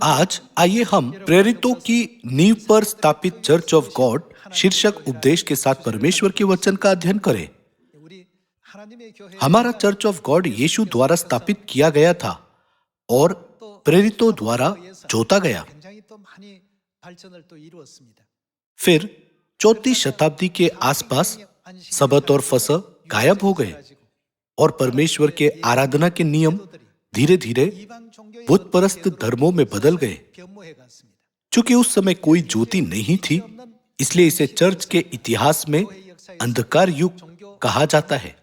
आज आइए हम प्रेरितों की नींव पर स्थापित चर्च ऑफ गॉड शीर्षक उपदेश के साथ परमेश्वर के वचन का अध्ययन करें। हमारा चर्च ऑफ गॉड यीशु द्वारा स्थापित किया गया था और प्रेरितों द्वारा जोता गया। फिर चौथी शताब्दी के आसपास सबत और फसह गायब हो गए और परमेश्वर के आराधना के नियम धीरे धीरे बुत परस्त धर्मों में बदल गए। चूंकि उस समय कोई ज्योति नहीं थी, इसलिए इसे चर्च के इतिहास में अंधकार युग कहा जाता है।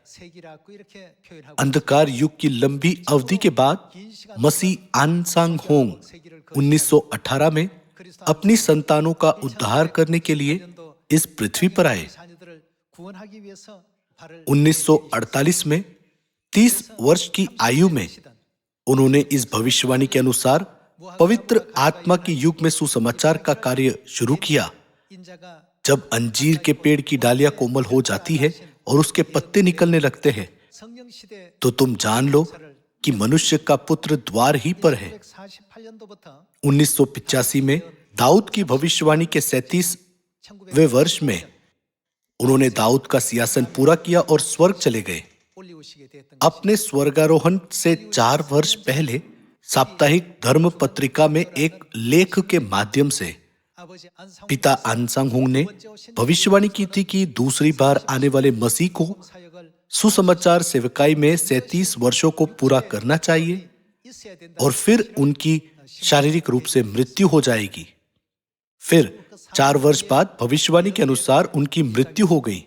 अंधकार युग की लंबी अवधि के बाद मसीह आन सांग होंग 1918 में अपनी संतानों का उद्धार करने के लिए इस पृथ्वी पर आए। 1948 में 30 वर्ष की आयु में उन्होंने इस भविष्यवाणी के अनुसार पवित्र आत्मा के युग में सुसमाचार का कार्य शुरू किया। जब अंजीर के पेड़ की डालियां कोमल हो जाती है और उसके पत्ते निकलने लगते हैं, तो तुम जान लो कि मनुष्य का पुत्र द्वार ही पर है। 1985 में दाऊद की भविष्यवाणी के 37वें वर्ष में उन्होंने दाऊद का सिंहासन पूरा किया और स्वर्ग चले गए। अपने स्वर्गारोहण से 4 वर्ष पहले साप्ताहिक धर्म पत्रिका में एक लेख के माध्यम से पिता आन सांग होंग ने भविष्यवाणी की थी कि दूसरी बार आने वाले मसीह को सुसमाचार सेवकाई में 37 वर्षों को पूरा करना चाहिए और फिर उनकी शारीरिक रूप से मृत्यु हो जाएगी। फिर 4 वर्ष बाद भविष्यवाणी के अनुसार उनकी मृत्यु हो गई।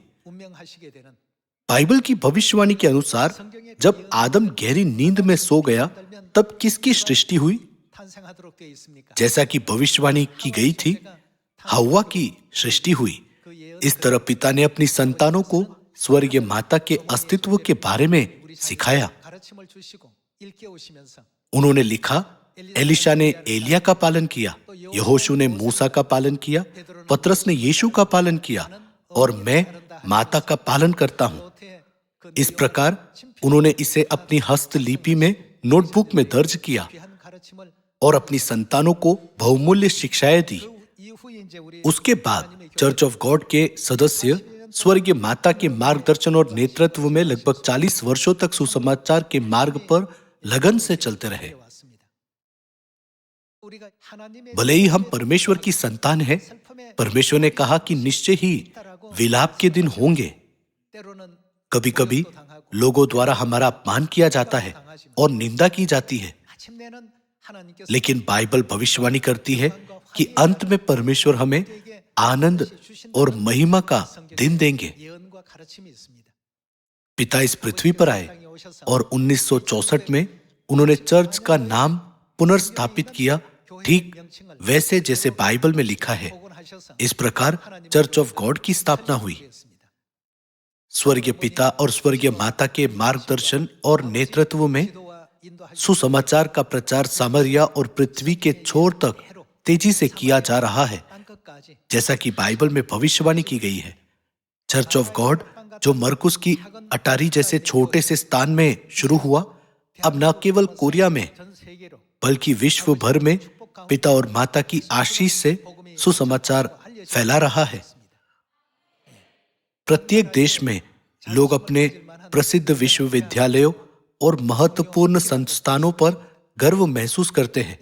बाइबल की भविष्यवाणी के अनुसार जब आदम गहरी नींद में सो गया, तब किसकी सृष्टि हुई? जैसा कि भविष्यवाणी की गई थी, हव्वा की सृष्टि हुई। इस तरह पिता ने अपनी संतानों को स्वर्गीय माता के अस्तित्व के बारे में सिखाया। उन्होंने लिखा, एलिशा ने एलिया का पालन किया, यहोशू ने मूसा का पालन किया, पतरस ने यीशु का पालन किया और मैं माता का पालन करता हूं। इस प्रकार उन्होंने इसे अपनी हस्तलिपि में नोटबुक में दर्ज किया और अपनी संतानों को बहुमूल्य शिक्षाएं दी। उसके बाद चर्च ऑफ गॉड के सदस्य स्वर्गीय माता के मार्गदर्शन और नेतृत्व में लगभग 40 वर्षों तक सुसमाचार के मार्ग पर लगन से चलते रहे। भले ही हम परमेश्वर की संतान हैं, परमेश्वर ने कहा कि निश्चय ही विलाप के दिन होंगे। कभी कभी लोगों द्वारा हमारा अपमान किया जाता है और निंदा की जाती है, लेकिन बाइबल भविष्यवाणी करती है कि अंत में परमेश्वर हमें आनंद और महिमा का दिन देंगे। पिता इस पृथ्वी पर आए और 1964 में उन्होंने चर्च का नाम पुनर्स्थापित किया, ठीक वैसे जैसे बाइबल में लिखा है। इस प्रकार चर्च ऑफ गॉड की स्थापना हुई। स्वर्गीय पिता और स्वर्गीय माता के मार्गदर्शन और नेतृत्व में सुसमाचार का प्रचार सामरिया और पृथ्वी के छोर तक तेजी से किया जा रहा है, जैसा कि बाइबल में भविष्यवाणी की गई है। चर्च ऑफ गॉड जो मरकुस की अटारी जैसे छोटे से स्थान में शुरू हुआ, अब न केवल कोरिया में बल्कि विश्व भर में पिता और माता की आशीष से सुसमाचार फैला रहा है। प्रत्येक देश में लोग अपने प्रसिद्ध विश्वविद्यालयों और महत्वपूर्ण संस्थानों पर गर्व महसूस करते हैं।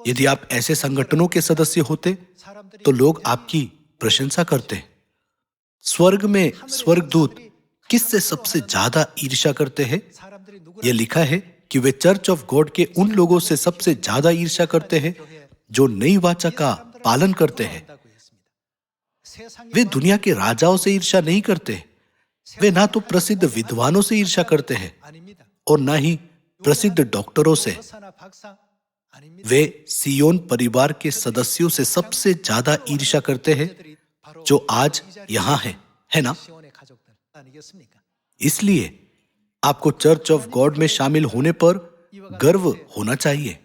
यदि आप ऐसे संगठनों के सदस्य होते तो लोग आपकी प्रशंसा करते। स्वर्ग में स्वर्गदूत किससे सबसे ज्यादा ईर्ष्या करते हैं? यह लिखा है कि वे चर्च ऑफ गॉड के उन लोगों से सबसे ज्यादा ईर्ष्या करते हैं जो नई वाचा का पालन करते हैं। वे दुनिया के राजाओं से ईर्ष्या नहीं करते। वे ना तो प्रसिद्ध विद्वानों से ईर्ष्या करते हैं और ना ही प्रसिद्ध डॉक्टरों से। वे सियोन परिवार के सदस्यों से सबसे ज्यादा ईर्ष्या करते हैं जो आज यहां है ना? इसलिए आपको चर्च ऑफ गॉड में शामिल होने पर गर्व होना चाहिए।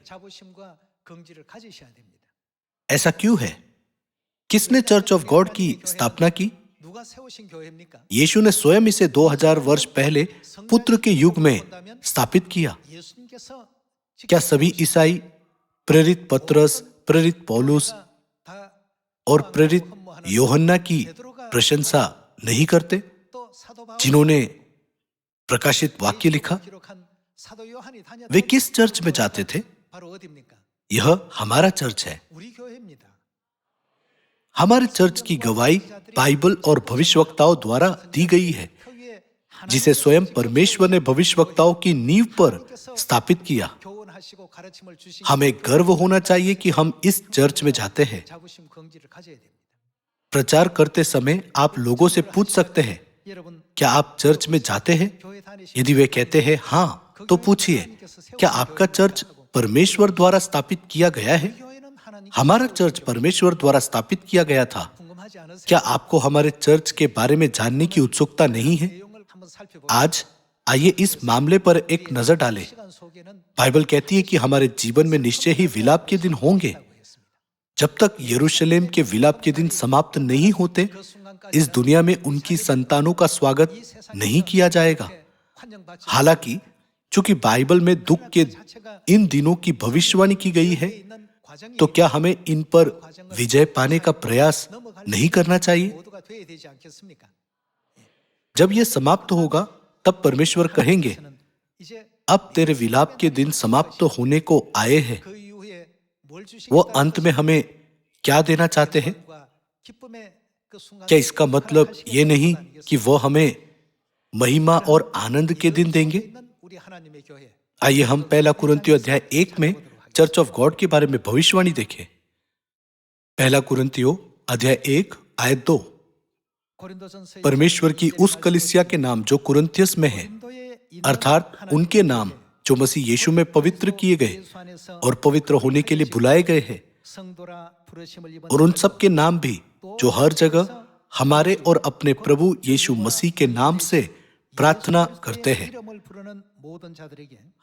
ऐसा क्यों है? किसने चर्च ऑफ गॉड की स्थापना की? यीशु ने स्वयं इसे 2000 वर्ष पहले पुत्र के युग में स्थापित किया। क्या सभी ईसाई प्रेरित पतरस, प्रेरित पौलुस और प्रेरित यूहन्ना की प्रशंसा नहीं करते, जिन्होंने प्रकाशित वाक्य लिखा? वे किस चर्च में जाते थे? यह हमारा चर्च है। हमारे चर्च की गवाही बाइबल और भविष्यवक्ताओं द्वारा दी गई है, जिसे स्वयं परमेश्वर ने भविष्यवक्ताओं की नींव पर स्थापित किया। हमें गर्व होना चाहिए कि हम इस चर्च में जाते हैं। प्रचार करते समय आप लोगों से पूछ सकते हैं, क्या आप चर्च में जाते हैं? यदि वे कहते हैं हाँ, तो पूछिए, क्या आपका चर्च परमेश्वर द्वारा स्थापित किया गया है? हमारा चर्च परमेश्वर द्वारा स्थापित किया गया था। क्या आपको हमारे चर्च के बारे में जानने की उत्सुकता नहीं है? आज आइए इस मामले पर एक नजर डालें। बाइबल कहती है कि हमारे जीवन में निश्चय ही विलाप के दिन होंगे। जब तक यरूशलेम के विलाप के दिन समाप्त नहीं होते, इस दुनिया में उनकी संतानों का स्वागत नहीं किया जाएगा। हालांकि चूंकि बाइबल में दुख के इन दिनों की भविष्यवाणी की गई है, तो क्या हमें इन पर विजय पाने का प्रयास नहीं करना चाहिए? जब यह समाप्त होगा, तब परमेश्वर कहेंगे, अब तेरे विलाप के दिन समाप्त होने को आए हैं। वो अंत में हमें क्या देना चाहते हैं? क्या इसका मतलब ये नहीं कि वो हमें महिमा और आनंद के दिन देंगे? आइए हम पहला कुरिन्थियों अध्याय 1 में चर्च ऑफ गॉड के बारे में भविष्यवाणी देखें। पहला कुरिन्थियों अध्याय 1 आयत 2। परमेश्वर की उस कलीसिया के नाम जो कुरिन्थियस में है, अर्थात उनके नाम जो मसीह यीशु में पवित्र किए गए और पवित्र होने के लिए बुलाए गए हैं, और उन सब के नाम भी जो हर जगह हमारे और अपने प्रभु यीशु मसीह के नाम से प्रार्थना करते हैं।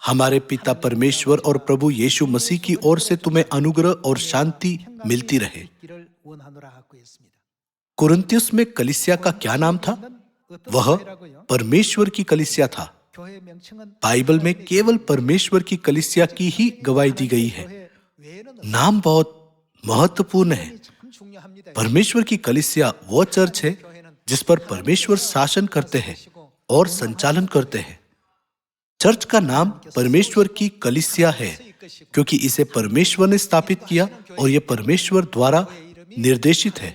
हमारे पिता परमेश्वर और प्रभु यीशु मसीह की ओर से तुम्हें अनुग्रह और शांति मिलती रहे। कुरिन्थियस में कलीसिया का क्या नाम था? वह परमेश्वर की कलीसिया था। बाइबल में केवल परमेश्वर की कलीसिया की ही गवाही दी गई है। नाम बहुत महत्वपूर्ण है। परमेश्वर की कलीसिया वो चर्च है जिस पर परमेश्वर शासन करते हैं और संचालन करते हैं। चर्च का नाम परमेश्वर की कलीसिया है क्योंकि इसे परमेश्वर ने स्थापित किया और यह परमेश्वर द्वारा निर्देशित है।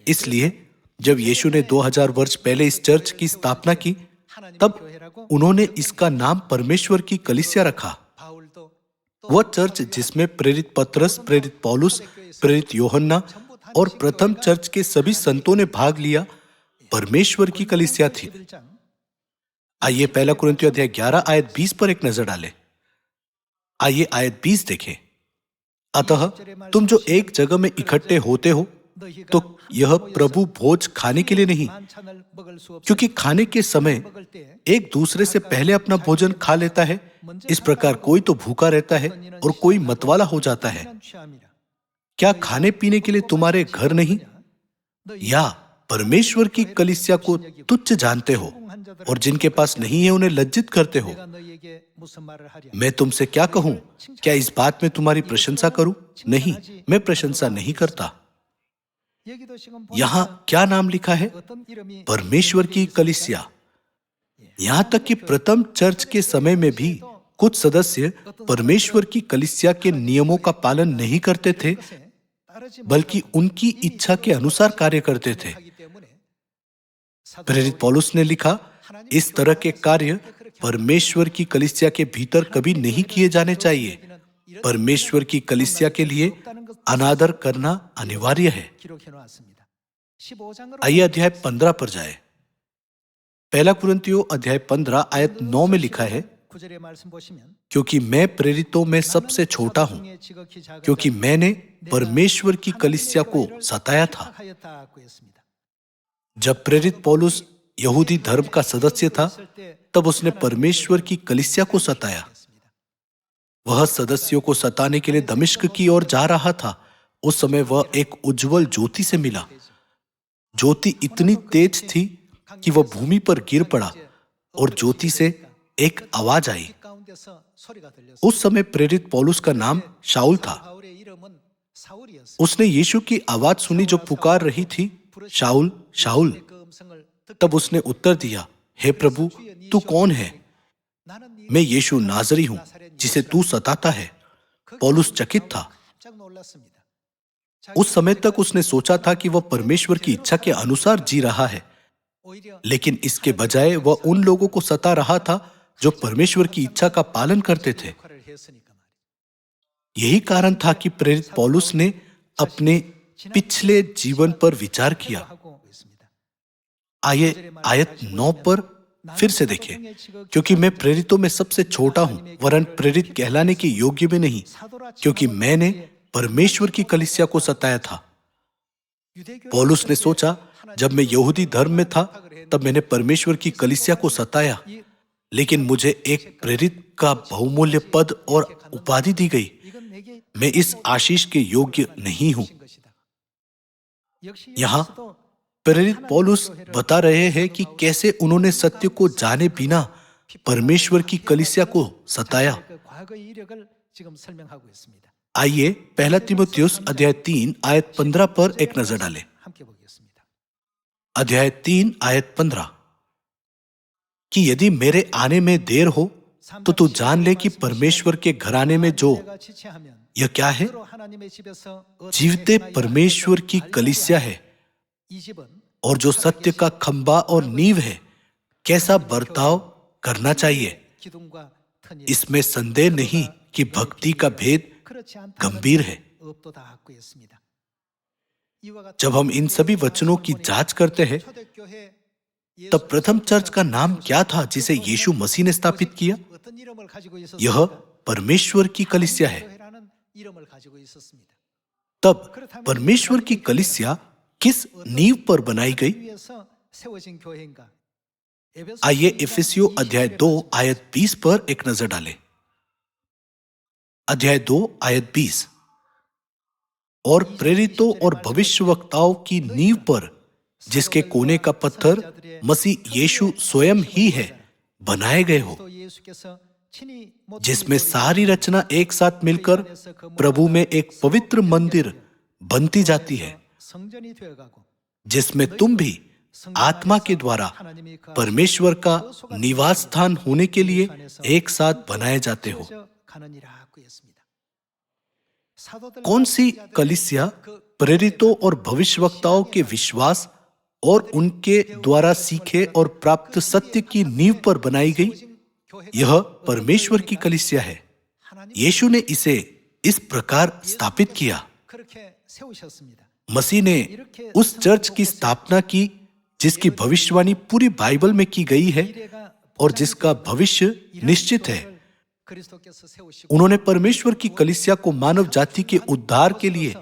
इसलिए जब यीशु ने 2000 वर्ष पहले इस चर्च की स्थापना की, तब उन्होंने इसका नाम परमेश्वर की कलीसिया रखा। वह चर्च जिसमें प्रेरित पतरस, प्रेरित पौलुस, प्रेरित यूहन्ना और प्रथम चर्च के सभी संतों ने भाग लिया, परमेश्वर की कलीसिया थी। आइए पहला कुरिन्थियों अध्याय 11 आयत 20 पर एक नजर डालें। आइए आयत 20 देखें। अतः तुम जो एक जगह में इकट्ठे होते हो, तो यह प्रभु भोज खाने के लिए नहीं, क्योंकि खाने के समय एक दूसरे से पहले अपना भोजन खा लेता है। इस प्रकार कोई तो भूखा रहता है और कोई मतवाला हो जाता है। क्या खाने पीने के लिए तुम्हारे घर नहीं, या परमेश्वर की कलीसिया को तुच्छ जानते हो और जिनके पास नहीं है उन्हें लज्जित करते हो? मैं तुमसे क्या कहूं? क्या इस बात में तुम्हारी प्रशंसा करूं? नहीं, मैं प्रशंसा नहीं करता। यहां क्या नाम लिखा है? परमेश्वर की कलीसिया। यहां तक कि प्रथम चर्च के समय में भी कुछ सदस्य परमेश्वर की कलीसिया के नियमों का पालन नहीं करते थे, बल्कि उनकी इच्छा के अनुसार कार्य करते थे। प्रेरित पौलुस ने लिखा, इस तरह के कार्य परमेश्वर की कलीसिया के भीतर कभी नहीं किए जाने चाहिए। परमेश्वर की कलीसिया के लिए अनादर करना अनिवार्य है। आइए अध्याय 15 पर जाए। पहला कुरिन्थियों अध्याय 15 आयत 9 में लिखा है, क्योंकि मैं प्रेरितों में सबसे छोटा हूं, क्योंकि मैंने परमेश्वर की कलीसिया को सताया था। जब प्रेरित पौलुस यहूदी धर्म का सदस्य था, तब उसने परमेश्वर की कलीसिया को सताया। वह सदस्यों को सताने के लिए दमिश्क की ओर जा रहा था। उस समय वह एक उज्जवल ज्योति से मिला। ज्योति इतनी तेज थी कि वह भूमि पर गिर पड़ा और ज्योति से एक आवाज आई। उस समय प्रेरित पौलुस का नाम शाऊल था। उसने यीशु की आवाज सुनी जो पुकार रही थी, शाऊल शाऊल। तब उसने उत्तर दिया, हे प्रभु, तू कौन है? मैं यीशु नाजरी हूं जिसे तू सताता है। पौलुस चकित था। उस समय तक उसने सोचा था कि वह परमेश्वर की इच्छा के अनुसार जी रहा है, लेकिन इसके बजाय वह उन लोगों को सता रहा था जो परमेश्वर की इच्छा का पालन करते थे। यही कारण था कि प्रेरित पौलुस ने अपने पिछले जीवन पर विचार किया। आइए आयत 9 पर फिर से देखें। क्योंकि मैं प्रेरितों में सबसे छोटा हूं, वरन प्रेरित कहलाने के योग्य भी नहीं, क्योंकि मैंने परमेश्वर की कलीसिया को सताया था। पौलुस ने सोचा, जब मैं यहूदी धर्म में था तब मैंने परमेश्वर की कलीसिया को सताया, लेकिन मुझे एक प्रेरित का बहुमूल्य पद और उपाधि दी गई। मैं इस आशीष के योग्य नहीं हूं। यहां प्रेरित पौलुस बता रहे हैं कि कैसे उन्होंने सत्य को जाने बिना परमेश्वर की कलीसिया को सताया। आइए पहला तीमुथियुस अध्याय 3 आयत 15 पर एक नजर डालें। अध्याय 3 आयत 15 कि यदि मेरे आने में देर हो तो तू जान ले कि परमेश्वर के घराने में जो यह क्या है, जीवते परमेश्वर की कलीसिया है और जो सत्य का खंबा और नींव है, कैसा बर्ताव करना चाहिए। इसमें संदेह नहीं कि भक्ति का भेद गंभीर है। जब हम इन सभी वचनों की जांच करते हैं, तब प्रथम चर्च का नाम क्या था जिसे यीशु मसीह ने स्थापित किया? यह परमेश्वर की कलीसिया है। तब परमेश्वर की कलीसिया किस नींव पर बनाई गई? आइए इफिसियों अध्याय 2 आयत 20 पर एक नजर डालें। अध्याय 2 आयत 20 और प्रेरितों और भविष्यवक्ताओं की नींव पर, जिसके कोने का पत्थर मसीह यीशु स्वयं ही है, बनाए गए हो, जिसमें सारी रचना एक साथ मिलकर प्रभु में एक पवित्र मंदिर बनती जाती है, जिसमें तुम भी आत्मा के द्वारा परमेश्वर का निवास स्थान होने के लिए एक साथ बनाए जाते हो। कौन सी कलीसिया प्रेरितों और भविष्यवक्ताओं के विश्वास और उनके द्वारा सीखे और प्राप्त सत्य की नींव पर बनाई गई? यह परमेश्वर की कलीसिया है। यीशु ने इसे इस प्रकार स्थापित किया। मसीह ने उस चर्च की स्थापना की जिसकी भविष्यवाणी पूरी बाइबल में की गई है और जिसका भविष्य निश्चित है। उन्होंने परमेश्वर की कलीसिया को मानव जाति के उद्धार के लिए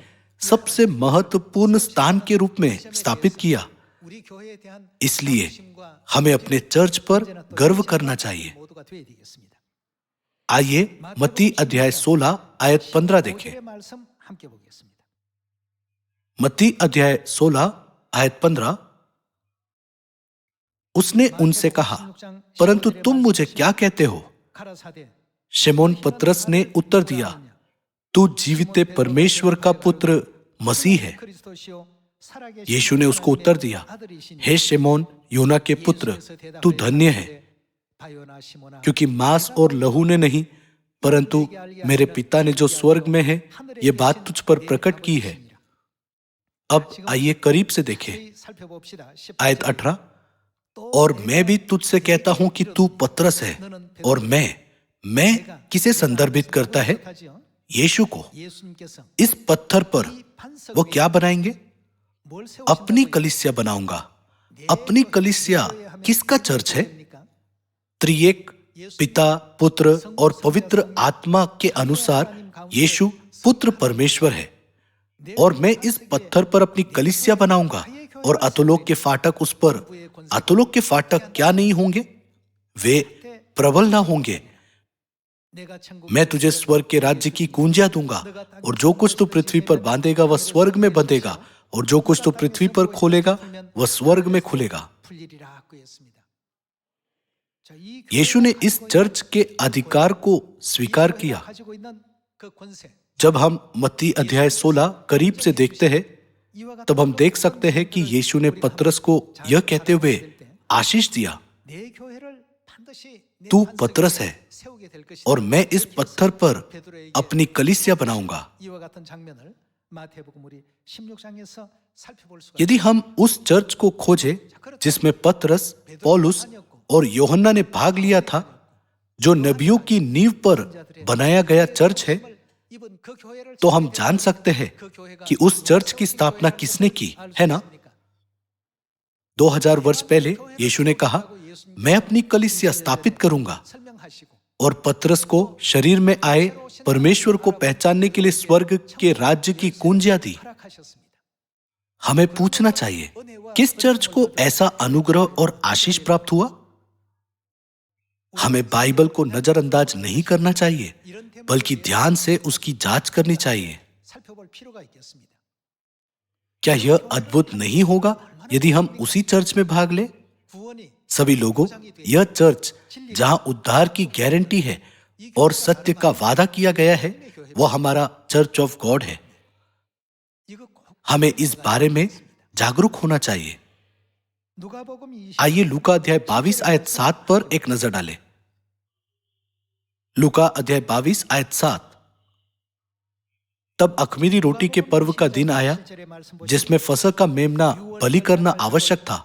सबसे महत्वपूर्ण स्थान के रूप में स्थापित किया। इसलिए हमें अपने चर्च पर गर्व करना चाहिए। आइए मत्ती अध्याय 16 आयत 15 देखें। मत्ती अध्याय 16 आयत 15 उसने उनसे कहा, परंतु तुम मुझे क्या कहते हो? शिमोन पतरस ने उत्तर दिया, तू जीविते परमेश्वर का पुत्र मसीह है। यीशु ने उसको उत्तर दिया, हे शिमोन योना के पुत्र, तू धन्य है, क्योंकि मांस और लहू ने नहीं, परंतु मेरे पिता ने जो स्वर्ग में है, ये बात तुझ पर प्रकट की है। अब आइए करीब से देखें। आयत 18 और मैं भी तुझसे कहता हूं कि तू पतरस है, और मैं किसे संदर्भित करता है? यीशु को। इस पत्थर पर वो क्या बनाएंगे? अपनी कलीसिया बनाऊंगा। अपनी कलीसिया किसका चर्च है? त्रिएक पिता, पुत्र और पवित्र आत्मा के अनुसार यीशु पुत्र परमेश्वर है। और मैं इस पत्थर पर अपनी कलीसिया बनाऊंगा और अधोलोक के फाटक उस पर, अधोलोक के फाटक क्या नहीं होंगे? वे प्रबल ना होंगे। मैं तुझे स्वर्ग के राज्य की कुंजियां दूंगा, और जो कुछ तू पृथ्वी पर बांधेगा वह स्वर्ग में बंधेगा, और जो कुछ तू पृथ्वी पर खोलेगा वह स्वर्ग में खुलेगा। यीशु ने इस चर्च के अधिकार को स्वीकार किया। जब हम मत्ती अध्याय 16 करीब से देखते हैं, तब हम देख सकते हैं कि यीशु ने पतरस को यह कहते हुए आशीष दिया, तू पतरस है और मैं इस पत्थर पर अपनी कलीसिया बनाऊंगा। यदि हम उस चर्च को खोजें जिसमें पतरस, पौलुस और यूहन्ना ने भाग लिया था, जो नबियों की नींव पर बनाया गया चर्च है, तो हम जान सकते हैं कि उस चर्च की स्थापना किसने की, है ना? 2000 वर्ष पहले यीशु ने कहा, मैं अपनी कलीसिया स्थापित करूंगा, और पतरस को शरीर में आए परमेश्वर को पहचानने के लिए स्वर्ग के राज्य की कुंजियां दी। हमें पूछना चाहिए, किस चर्च को ऐसा अनुग्रह और आशीष प्राप्त हुआ? हमें बाइबल को नजरअंदाज नहीं करना चाहिए, बल्कि ध्यान से उसकी जांच करनी चाहिए। क्या यह अद्भुत नहीं होगा यदि हम उसी चर्च में भाग लें? सभी लोगों, यह चर्च जहां उद्धार की गारंटी है और सत्य का वादा किया गया है, वह हमारा चर्च ऑफ गॉड है। हमें इस बारे में जागरूक होना चाहिए। आइए लूका अध्याय 22 आयत 7 पर एक नजर डालें। लूका अध्याय 22 आयत 7। तब अख़मीरी रोटी के पर्व का दिन आया, जिसमें फसह का मेमना बलि करना आवश्यक था।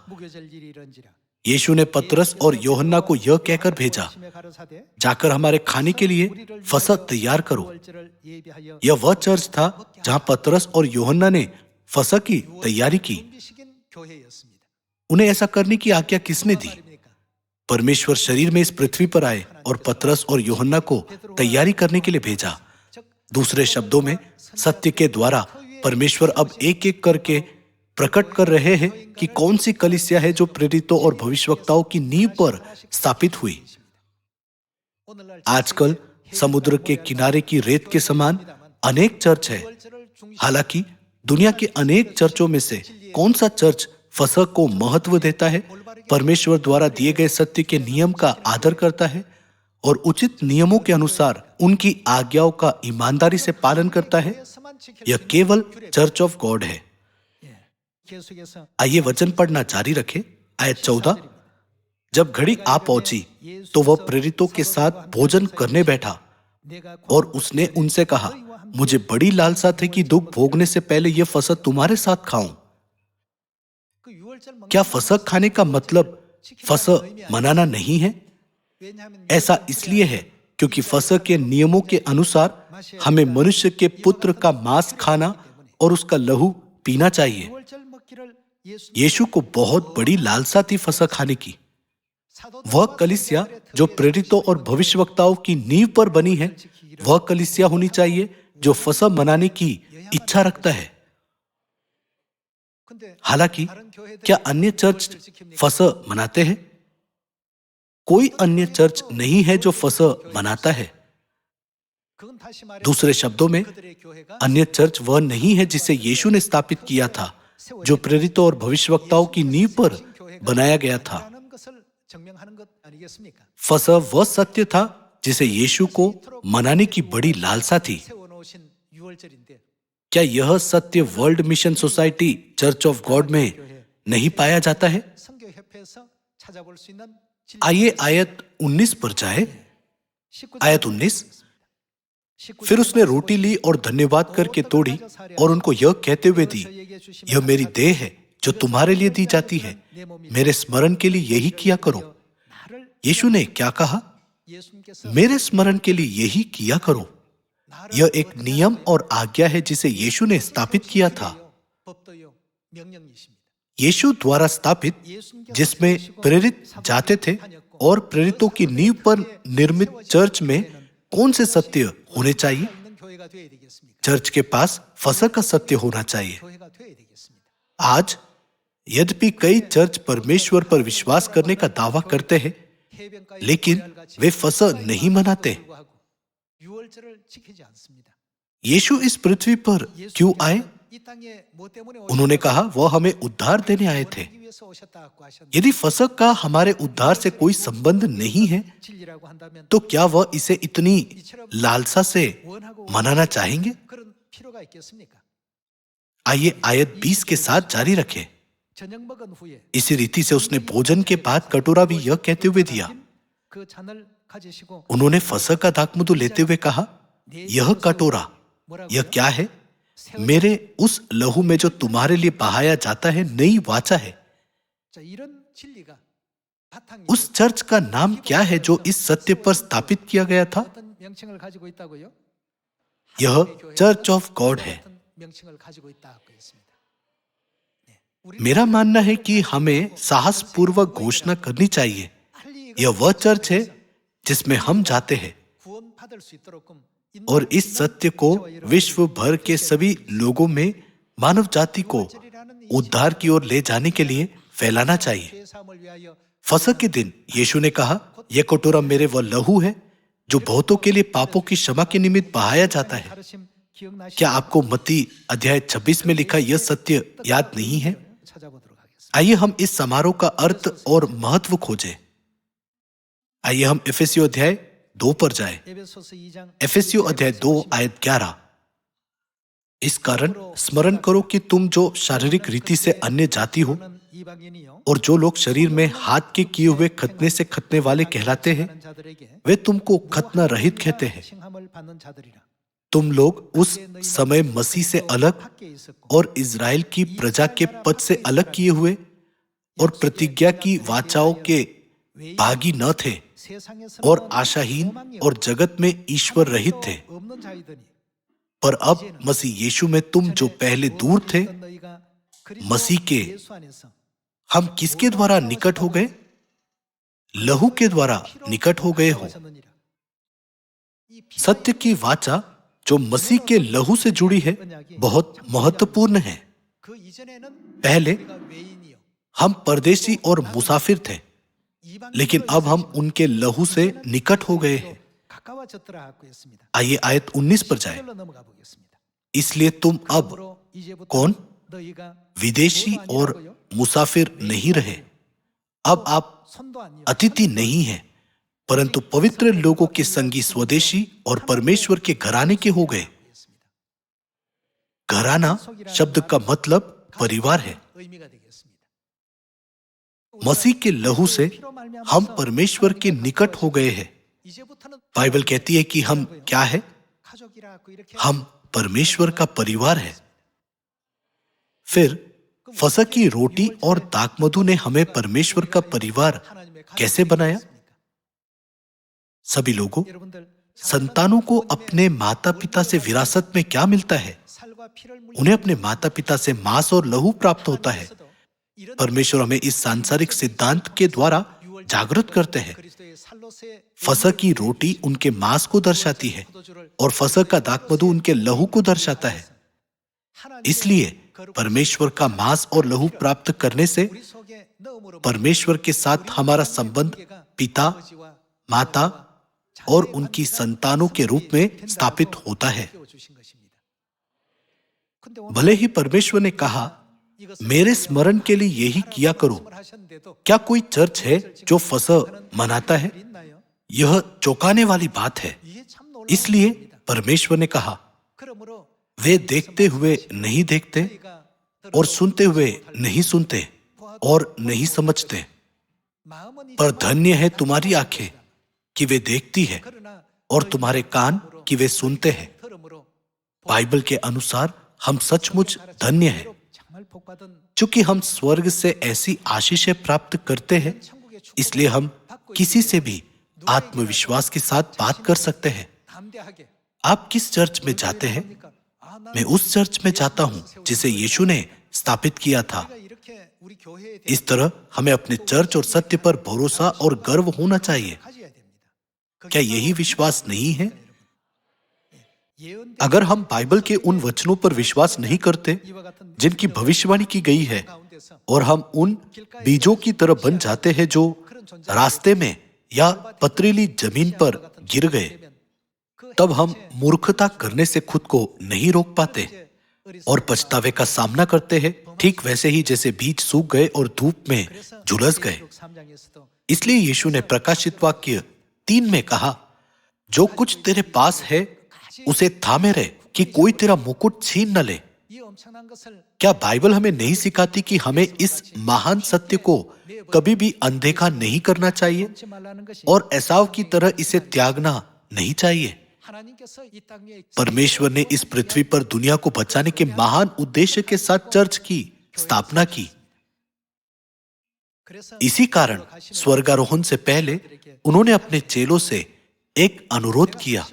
यीशु ने पतरस और यूहन्ना को यह कहकर भेजा, जाकर हमारे खाने के लिए फसह तैयार करो। यह वह चर्च था जहां पतरस और यूहन्ना ने फसह की तैयारी की। उन्हें ऐसा करने की आज्ञा किसने दी? परमेश्वर शरीर में इस पृथ्वी पर आए और पतरस और यूहन्ना को तैयारी करने के लिए भेजा। दूसरे शब्दों में, सत्य के द्वारा परमेश्वर अब एक एक करके प्रकट कर रहे हैं कि कौन सी कलीसिया है जो प्रेरितों और भविष्यवक्ताओं की नींव पर स्थापित हुई। आजकल समुद्र के किनारे की रेत के समान अनेक चर्च है। हालांकि दुनिया के अनेक चर्चों में से कौन सा चर्च फसह को महत्व देता है, परमेश्वर द्वारा दिए गए सत्य के नियम का आदर करता है और उचित नियमों के अनुसार उनकी आज्ञाओं का ईमानदारी से पालन करता है? यह केवल चर्च ऑफ गॉड है। आइए वचन पढ़ना जारी रखें। आयत 14। जब घड़ी आ पहुंची तो वह प्रेरितों के साथ भोजन करने बैठा, और उसने उनसे कहा, मुझे बड़ी लालसा थी कि दुख भोगने से पहले यह फसह तुम्हारे साथ खाऊं। क्या फसह खाने का मतलब फसह मनाना नहीं है? ऐसा इसलिए है क्योंकि फसह के नियमों के अनुसार हमें मनुष्य के पुत्र का मांस खाना और उसका लहू पीना चाहिए। यीशु को बहुत बड़ी लालसा थी फसह खाने की। वह कलीसिया जो प्रेरितों और भविष्यवक्ताओं की नींव पर बनी है, वह कलीसिया होनी चाहिए जो फसह मनाने की इच्छा रखता है। हालांकि क्या अन्य चर्च फसह मनाते हैं? कोई अन्य चर्च नहीं है जो फसह मनाता है। दूसरे शब्दों में, अन्य चर्च वह नहीं है जिसे यीशु ने स्थापित किया था, जो प्रेरितों और भविष्यवक्ताओं की नींव पर बनाया गया था। फसह वह सत्य था जिसे यीशु को मनाने की बड़ी लालसा थी। क्या यह सत्य world mission society church of God में नहीं पाया जाता है? आइए आयत 19 पर जाए। आयत 19। फिर उसने रोटी ली और धन्यवाद करके तोड़ी और उनको यह कहते हुए दी, यह मेरी देह है जो तुम्हारे लिए दी जाती है, मेरे स्मरण के लिए यही किया करो। यीशु ने क्या कहा? मेरे स्मरण के लिए यही किया करो। यह एक नियम और आज्ञा है जिसे यीशु ने स्थापित किया था। यीशु द्वारा स्थापित, जिसमें प्रेरित जाते थे, और प्रेरितों की नींव पर निर्मित चर्च में कौन से सत्य होने चाहिए? चर्च के पास फसह का सत्य होना चाहिए। आज यद्यपि कई चर्च परमेश्वर पर विश्वास करने का दावा करते हैं, लेकिन वे फसह नहीं मनाते। यीशु इस पृथ्वी पर क्यों आए? उन्होंने कहा वह हमें उद्धार देने आए थे। यदि फसह का हमारे उद्धार से कोई संबंध नहीं है, तो क्या वह इसे इतनी लालसा से मनाना चाहेंगे? आइए आयत 20 के साथ जारी रखें। इसी रीति से उसने भोजन के बाद कटोरा भी यह कहते हुए दिया। उन्होंने फसह का दाखमधु लेते हुए कहा, यह कटोरा, यह क्या है? मेरे उस लहू में जो तुम्हारे लिए बहाया जाता है नई वाचा है। उस चर्च का नाम क्या है जो इस सत्य पर स्थापित किया गया था? यह चर्च ऑफ गॉड है। मेरा मानना है कि हमें साहसपूर्वक घोषणा करनी चाहिए, यह वह चर्च है जिसमें हम जाते हैं, और इस सत्य को विश्व भर के सभी लोगों में मानव जाति को उद्धार की ओर ले जाने के लिए फैलाना चाहिए। फसह के दिन यीशु ने कहा, यह कटोरा मेरे वह लहू है जो बहुतों के लिए पापों की क्षमा के निमित्त बहाया जाता है। क्या आपको मत्ती अध्याय 26 में लिखा यह सत्य याद नहीं है? आइए हम इस समारोह का अर्थ और महत्व खोजें। आइए हम इफिसियों अध्याय 2 पर जाएं। इफिसियों अध्याय 2 आयत 11। इस कारण स्मरण करो कि तुम जो शारीरिक रीति से अन्य जाति हो और जो लोग शरीर में हाथ के किए हुए खतने से खतने वाले कहलाते हैं, वे तुमको खतना रहित कहते हैं। तुम लोग उस समय मसीह से अलग और इज़राइल की प्रजा के पद से अलग किए हुए और प्रतिज्ञा की वाचाओं के भागी न थे और आशाहीन और जगत में ईश्वर रहित थे। पर अब मसीह यीशु में तुम जो पहले दूर थे, मसीह के हम किसके द्वारा निकट हो गए? लहू के द्वारा निकट हो गए हो। सत्य की वाचा जो मसीह के लहू से जुड़ी है बहुत महत्वपूर्ण है। पहले हम परदेशी और मुसाफिर थे, लेकिन अब हम उनके लहू से निकट हो गए हैं। आइए आयत 19 पर जाएं। इसलिए तुम अब कौन? विदेशी और मुसाफिर नहीं रहे। अब आप अतिथि नहीं हैं, परंतु पवित्र लोगों के संगी स्वदेशी और परमेश्वर के घराने के हो गए। घराना शब्द का मतलब परिवार है। मसीह के लहू से हम परमेश्वर के निकट हो गए हैं। बाइबल कहती है कि हम क्या है? हम परमेश्वर का परिवार है। फिर फसह की रोटी और दाखमधु ने हमें परमेश्वर का परिवार कैसे बनाया? सभी लोगों, संतानों को अपने माता पिता से विरासत में क्या मिलता है? उन्हें अपने माता पिता से मांस और लहू प्राप्त होता है। परमेश्वर हमें इस सांसारिक सिद्धांत के द्वारा जागृत करते हैं। फसह की रोटी उनके मांस को दर्शाती है और फसह का दाखमधु उनके लहू को दर्शाता है। इसलिए परमेश्वर का मांस और लहू प्राप्त करने से परमेश्वर के साथ हमारा संबंध पिता, माता और उनकी संतानों के रूप में स्थापित होता है। भले ही परमेश्वर ने कहा, मेरे स्मरण के लिए यही किया करो। क्या कोई चर्च है जो फसह मनाता है? यह चौंकाने वाली बात है। इसलिए परमेश्वर ने कहा, वे देखते हुए नहीं देखते और सुनते हुए नहीं सुनते और नहीं समझते, पर धन्य है तुम्हारी आंखें कि वे देखती है और तुम्हारे कान कि वे सुनते हैं। बाइबल के अनुसार हम सचमुच धन्य हैं, चूंकि हम स्वर्ग से ऐसी आशीषें प्राप्त करते हैं। इसलिए हम किसी से भी आत्मविश्वास के साथ बात कर सकते हैं। आप किस चर्च में जाते हैं? मैं उस चर्च में जाता हूं जिसे यीशु ने स्थापित किया था। इस तरह हमें अपने चर्च और सत्य पर भरोसा और गर्व होना चाहिए। क्या यही विश्वास नहीं है? अगर हम बाइबल के उन वचनों पर विश्वास नहीं करते जिनकी भविष्यवाणी की गई है और हम उन बीजों की तरह बन जाते हैं जो रास्ते में या पथरीली जमीन पर गिर गए। तब हम मूर्खता करने से खुद को नहीं रोक पाते और पछतावे का सामना करते हैं, ठीक वैसे ही जैसे बीज सूख गए और धूप में झुलस गए। इसलिए यीशु ने प्रकाशित वाक्य 3 में कहा, जो कुछ तेरे पास है उसे थामे रहे कि कोई तेरा मुकुट छीन न ले। क्या बाइबल हमें नहीं सिखाती कि हमें इस महान सत्य को कभी भी अनदेखा नहीं करना चाहिए और एसाव की तरह इसे त्यागना नहीं चाहिए? परमेश्वर ने इस पृथ्वी पर दुनिया को बचाने के महान उद्देश्य के साथ चर्च की स्थापना की। इसी कारण स्वर्गारोहण से पहले उन्होंने अपने चेलों से एक अनुरोध किया।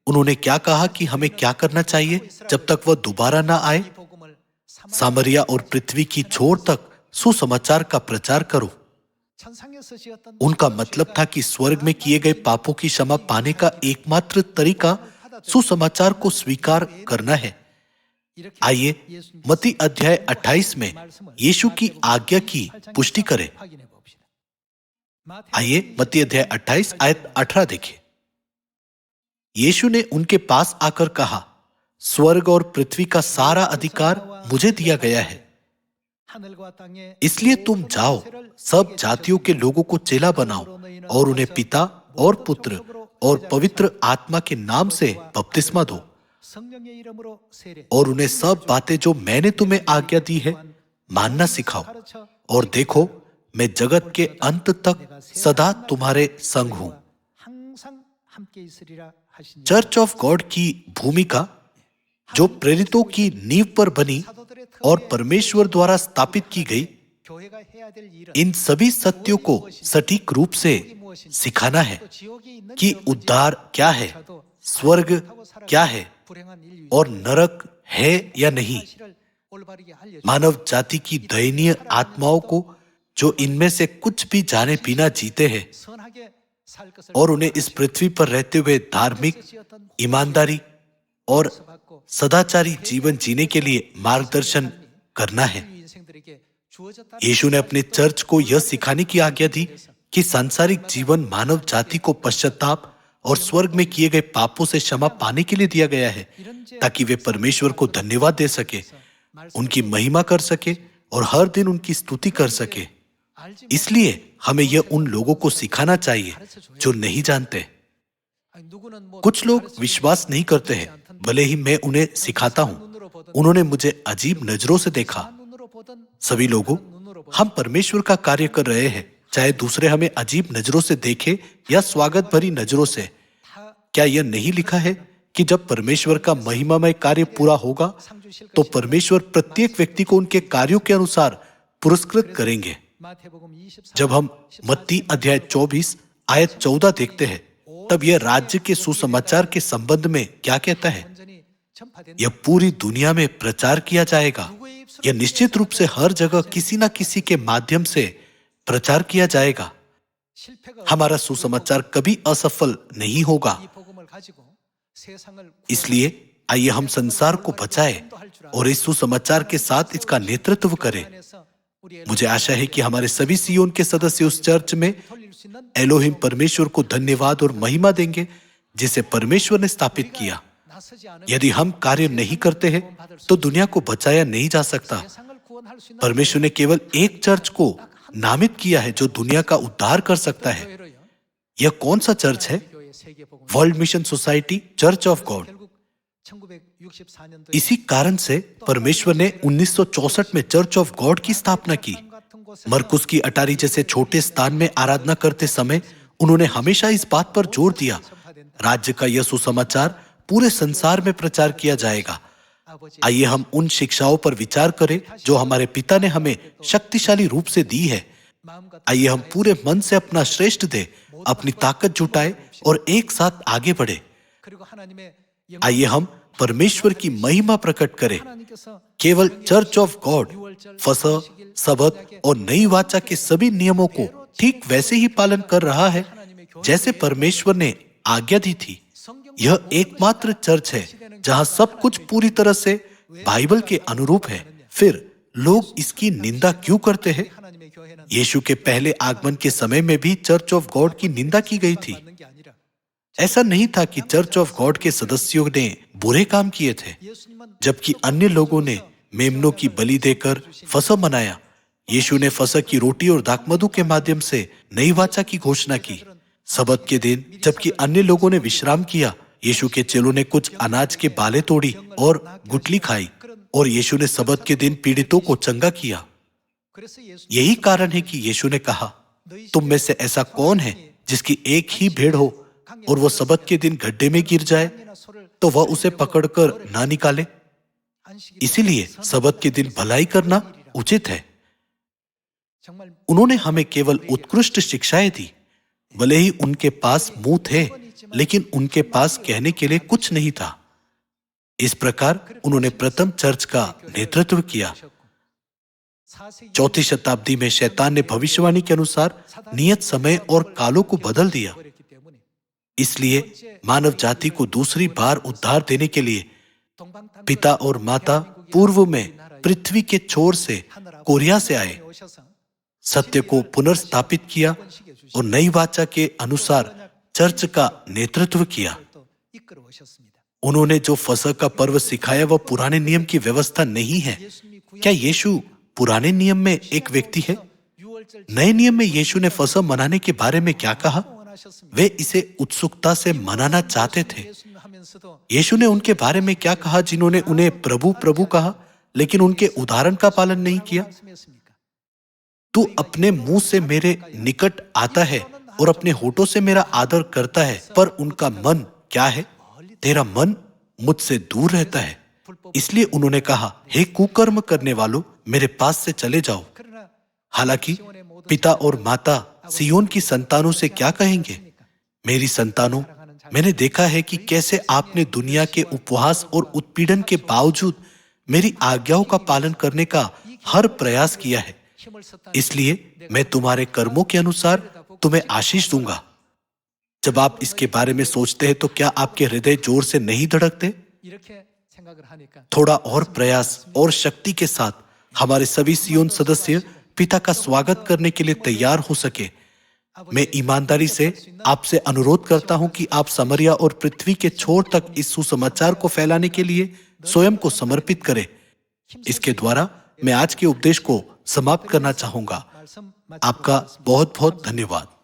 उन्होंने क्या कहा कि हमें क्या करना चाहिए जब तक वह दोबारा ना आए? सामरिया और पृथ्वी की छोर तक सुसमाचार का प्रचार करो। उनका मतलब था कि स्वर्ग में किए गए पापों की क्षमा पाने का एकमात्र तरीका सुसमाचार को स्वीकार करना है। आइए मत्ती अध्याय 28 में यीशु की आज्ञा की पुष्टि करें। आइए मत्ती अध्याय 28 आयत 18 देखें। यीशु ने उनके पास आकर कहा, स्वर्ग और पृथ्वी का सारा अधिकार मुझे दिया गया है, इसलिए तुम जाओ, सब जातियों के लोगों को चेला बनाओ और उन्हें पिता और पुत्र और पवित्र आत्मा के नाम से बपतिस्मा दो और उन्हें सब बातें जो मैंने तुम्हें आज्ञा दी है मानना सिखाओ, और देखो मैं जगत के अंत तक सदा तुम्हारे संग हूं। चर्च ऑफ गॉड की भूमिका जो प्रेरितों की नींव पर बनी और परमेश्वर द्वारा स्थापित की गई, इन सभी सत्यों को सटीक रूप से सिखाना है कि उद्धार क्या है, स्वर्ग क्या है और नरक है या नहीं। मानव जाति की दयनीय आत्माओं को जो इनमें से कुछ भी जाने बिना जीते हैं और उन्हें इस पृथ्वी पर रहते हुए धार्मिक, ईमानदारी और सदाचारी जीवन जीने के लिए मार्गदर्शन करना है। यीशु ने अपने चर्च को यह सिखाने की आज्ञा दी कि सांसारिक जीवन मानव जाति को पश्चाताप और स्वर्ग में किए गए पापों से क्षमा पाने के लिए दिया गया है, ताकि वे परमेश्वर को धन्यवाद दे सके, उनकी महिमा कर सके और हर दिन उनकी स्तुति कर सके। इसलिए हमें यह उन लोगों को सिखाना चाहिए जो नहीं जानते। कुछ लोग विश्वास नहीं करते हैं, भले ही मैं उन्हें सिखाता हूं। उन्होंने मुझे अजीब नजरों से देखा। सभी लोगों, हम परमेश्वर का कार्य कर रहे हैं, चाहे दूसरे हमें अजीब नजरों से देखें या स्वागत भरी नजरों से। क्या यह नहीं लिखा है कि जब परमेश्वर का महिमामय कार्य पूरा होगा तो परमेश्वर प्रत्येक व्यक्ति को उनके कार्यों के अनुसार पुरस्कृत करेंगे? जब हम मत्ती अध्याय 24 आयत 14 देखते हैं, तब यह राज्य के सुसमाचार के संबंध में क्या कहता है? यह पूरी दुनिया में प्रचार किया जाएगा। यह निश्चित रूप से हर जगह किसी न किसी के माध्यम से प्रचार किया जाएगा। हमारा सुसमाचार कभी असफल नहीं होगा। इसलिए आइए हम संसार को बचाएं और इस सुसमाचार के साथ इसका नेतृत्व करें। मुझे आशा है कि हमारे सभी सियोन के सदस्य उस चर्च में एलोहिम परमेश्वर को धन्यवाद और महिमा देंगे जिसे परमेश्वर ने स्थापित किया। यदि हम कार्य नहीं करते हैं तो दुनिया को बचाया नहीं जा सकता। परमेश्वर ने केवल एक चर्च को नामित किया है जो दुनिया का उद्धार कर सकता है। यह कौन सा चर्च है? World mission society church of God. इसी कारण से परमेश्वर ने 1964 में चर्च ऑफ गॉड की स्थापना की। मरकुस की अटारी जैसे छोटे स्थान में आराधना करते समय उन्होंने हमेशा इस बात पर जोर दिया, राज्य का यह सुसमाचार पूरे संसार में प्रचार किया जाएगा। आइए हम उन शिक्षाओं पर विचार करें जो हमारे पिता ने हमें शक्तिशाली रूप से दी है। आइए हम पूरे मन से अपना श्रेष्ठ दें, अपनी ताकत जुटाए और एक साथ आगे बढ़े। आइए हम परमेश्वर की महिमा प्रकट करें। केवल चर्च ऑफ गॉड फसह, सबत और नई वाचा के सभी नियमों को ठीक वैसे ही पालन कर रहा है जैसे परमेश्वर ने आज्ञा दी थी। यह एकमात्र चर्च है जहां सब कुछ पूरी तरह से बाइबल के अनुरूप है। फिर लोग इसकी निंदा क्यों करते हैं? यीशु के पहले आगमन के समय में भी चर्च ऑफ गॉड की निंदा की गई थी। ऐसा नहीं था कि चर्च ऑफ गॉड के सदस्यों ने बुरे काम किए थे, जबकि अन्य लोगों ने मेमनों की बलि देकर फसह मनाया। यीशु ने फसह की रोटी और दाखमधु के माध्यम से नई वाचा की घोषणा की। सबत के दिन जबकि अन्य लोगों ने विश्राम किया, यीशु के चेलों ने कुछ अनाज के बाले तोड़ी और गुठली खाई, और यीशु ने सबत के दिन पीड़ितों को चंगा किया। यही कारण है कि यीशु ने कहा, तुम में से ऐसा कौन है जिसकी एक ही भेड़ हो और वो सबत के दिन गड्ढे में गिर जाए तो वह उसे पकड़कर ना निकाले? इसीलिए सबत के दिन भलाई करना उचित है। उन्होंने हमें केवल उत्कृष्ट शिक्षाएं दी। भले ही उनके पास मुंह थे, लेकिन उनके पास कहने के लिए कुछ नहीं था। इस प्रकार उन्होंने प्रथम चर्च का नेतृत्व किया। चौथी शताब्दी में शैतान ने भविष्यवाणी के अनुसार नियत समय और कालों को बदल दिया। इसलिए मानव जाति को दूसरी बार उद्धार देने के लिए पिता और माता पूर्व में पृथ्वी के छोर से कोरिया से आए, सत्य को पुनर्स्थापित किया और नई वाचा के अनुसार चर्च का नेतृत्व किया। उन्होंने जो फसह का पर्व सिखाया वह पुराने नियम की व्यवस्था नहीं है। क्या यीशु पुराने नियम में एक व्यक्ति है? नए नियम में यीशु ने फसह मनाने के बारे में क्या कहा? वे इसे उत्सुकता से मनाना चाहते थे। यीशु ने उनके बारे में क्या कहा जिन्होंने उन्हें प्रभु प्रभु कहा लेकिन उनके उदाहरण का पालन नहीं किया? तू अपने मुंह से मेरे निकट आता है और अपने होठों से मेरा आदर करता है, पर उनका मन क्या है? तेरा मन मुझसे दूर रहता है। इसलिए उन्होंने कहा, हे कुकर्म करने वालों, मेरे पास से चले जाओ। हालांकि पिता और माता सियोन की संतानों से क्या कहेंगे? मेरी संतानों, मैंने देखा है कि कैसे आपने दुनिया के उपवास और उत्पीड़न के बावजूद मेरी आज्ञाओं का पालन करने का हर प्रयास किया है। इसलिए मैं तुम्हारे कर्मों के अनुसार तुम्हें आशीष दूंगा। जब आप इसके बारे में सोचते हैं तो क्या आपके हृदय जोर से नहीं धड़कते? थोड़ा और प्रयास और शक्ति के साथ हमारे सभी सियोन सदस्य पिता का स्वागत करने के लिए तैयार हो सके। मैं ईमानदारी से आपसे अनुरोध करता हूं कि आप समरिया और पृथ्वी के छोर तक इस सुसमाचार को फैलाने के लिए स्वयं को समर्पित करें। इसके द्वारा मैं आज के उपदेश को समाप्त करना चाहूंगा। आपका बहुत बहुत धन्यवाद।